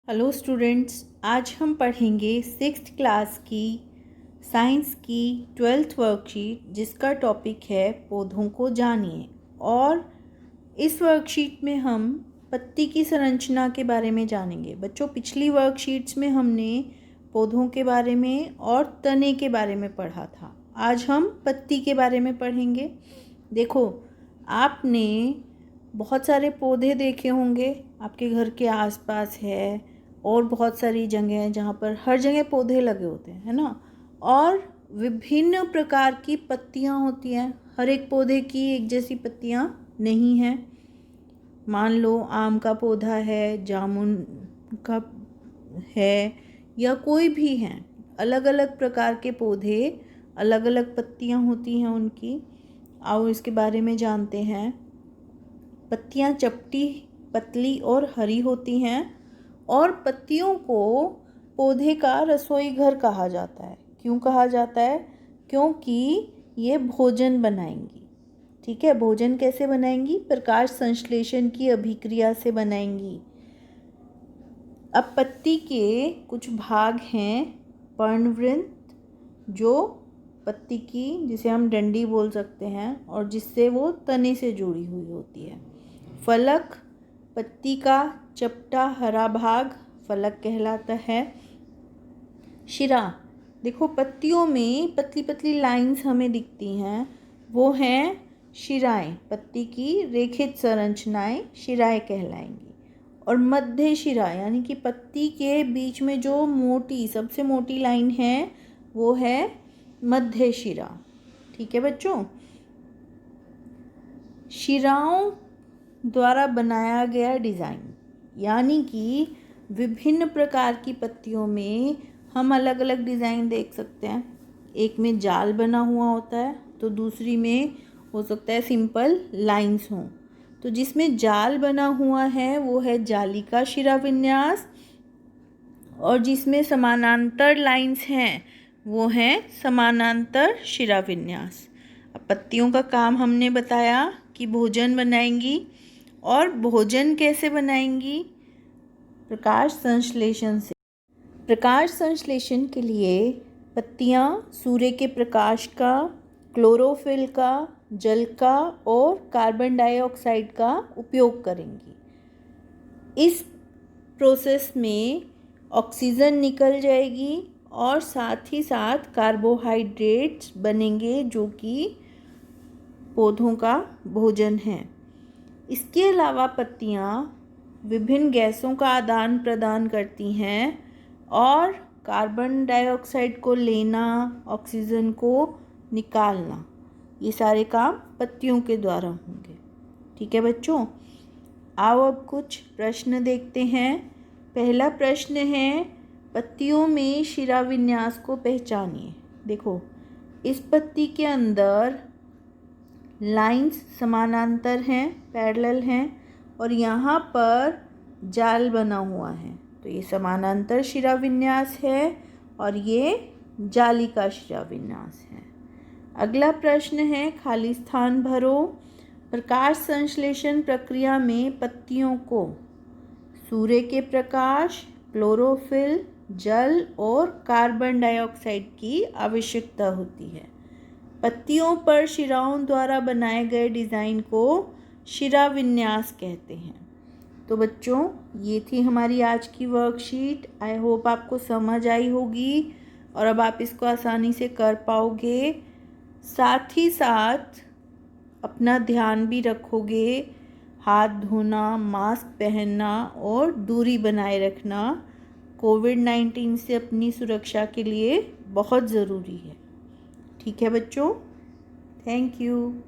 Hello students, आज हम पढ़ेंगे 6th क्लास की साइंस की 12th वर्कशीट जिसका टॉपिक है पौधों को जानिए। और इस वर्कशीट में हम पत्ती की संरचना के बारे में जानेंगे। बच्चों, पिछली वर्कशीट्स में हमने पौधों के बारे में और तने के बारे में पढ़ा था। आज हम पत्ती के बारे में पढ़ेंगे। देखो, आपने बहुत सारे पौधे देखे होंगे, आपके घर के आसपास है और बहुत सारी जगह हैं जहाँ पर हर जगह पौधे लगे होते हैं, है ना। और विभिन्न प्रकार की पत्तियाँ होती हैं। हर एक पौधे की एक जैसी पत्तियाँ नहीं हैं। मान लो आम का पौधा है, जामुन का है, या कोई भी हैं। अलग अलग प्रकार के पौधे, अलग अलग पत्तियाँ होती हैं उनकी। आओ इसके बारे में जानते हैं। पत्तियाँ चपटी, पतली और हरी होती हैं और पत्तियों को पौधे का रसोई घर कहा जाता है। क्यों कहा जाता है? क्योंकि ये भोजन बनाएंगी। ठीक है, भोजन कैसे बनाएंगी? प्रकाश संश्लेषण की अभिक्रिया से बनाएंगी। अब पत्ती के कुछ भाग हैं। पर्णवृंत, जो पत्ती की, जिसे हम डंडी बोल सकते हैं और जिससे वो तने से जुड़ी हुई होती है। फलक, पत्ती का चपटा हरा भाग फलक कहलाता है। शिरा, देखो पत्तियों में पतली पतली लाइंस हमें दिखती हैं, वो हैं शिराएं। पत्ती की रेखित संरचनाएं शिराएं कहलाएंगी। और मध्य शिरा, यानी कि पत्ती के बीच में जो मोटी, सबसे मोटी लाइन है वो है मध्य शिरा। ठीक है बच्चों, शिराओं द्वारा बनाया गया डिज़ाइन, यानी कि विभिन्न प्रकार की पत्तियों में हम अलग अलग डिज़ाइन देख सकते हैं। एक में जाल बना हुआ होता है तो दूसरी में हो सकता है सिंपल लाइंस हों। तो जिसमें जाल बना हुआ है वो है जाली का शिरा विन्यास, और जिसमें समानांतर लाइंस हैं वो है समानांतर शिरा विन्यास। अब पत्तियों का काम हमने बताया कि भोजन बनाएंगी। और भोजन कैसे बनाएंगी? प्रकाश संश्लेषण से। प्रकाश संश्लेषण के लिए पत्तियाँ सूर्य के प्रकाश का, क्लोरोफिल का, जल का और कार्बन डाइऑक्साइड का उपयोग करेंगी। इस प्रोसेस में ऑक्सीजन निकल जाएगी और साथ ही साथ कार्बोहाइड्रेट्स बनेंगे जो कि पौधों का भोजन है। इसके अलावा पत्तियाँ विभिन्न गैसों का आदान प्रदान करती हैं और कार्बन डाइऑक्साइड को लेना, ऑक्सीजन को निकालना, ये सारे काम पत्तियों के द्वारा होंगे। ठीक है बच्चों, आओ अब कुछ प्रश्न देखते हैं। पहला प्रश्न है, पत्तियों में शिरा विन्यास को पहचानिए। देखो, इस पत्ती के अंदर लाइंस समानांतर हैं, पैरेलल हैं, और यहाँ पर जाल बना हुआ है, तो ये समानांतर शिरा विन्यास है और ये जाली का शिरा विन्यास है। अगला प्रश्न है, खाली स्थान भरो। प्रकाश संश्लेषण प्रक्रिया में पत्तियों को सूर्य के प्रकाश, क्लोरोफिल, जल और कार्बन डाइऑक्साइड की आवश्यकता होती है। पत्तियों पर शिराओं द्वारा बनाए गए डिज़ाइन को शिरा विन्यास कहते हैं। तो बच्चों, ये थी हमारी आज की वर्कशीट। आई होप आपको समझ आई होगी और अब आप इसको आसानी से कर पाओगे। साथ ही साथ अपना ध्यान भी रखोगे, हाथ धोना, मास्क पहनना और दूरी बनाए रखना कोविड-19 से अपनी सुरक्षा के लिए बहुत ज़रूरी है। ठीक है बच्चों, थैंक यू।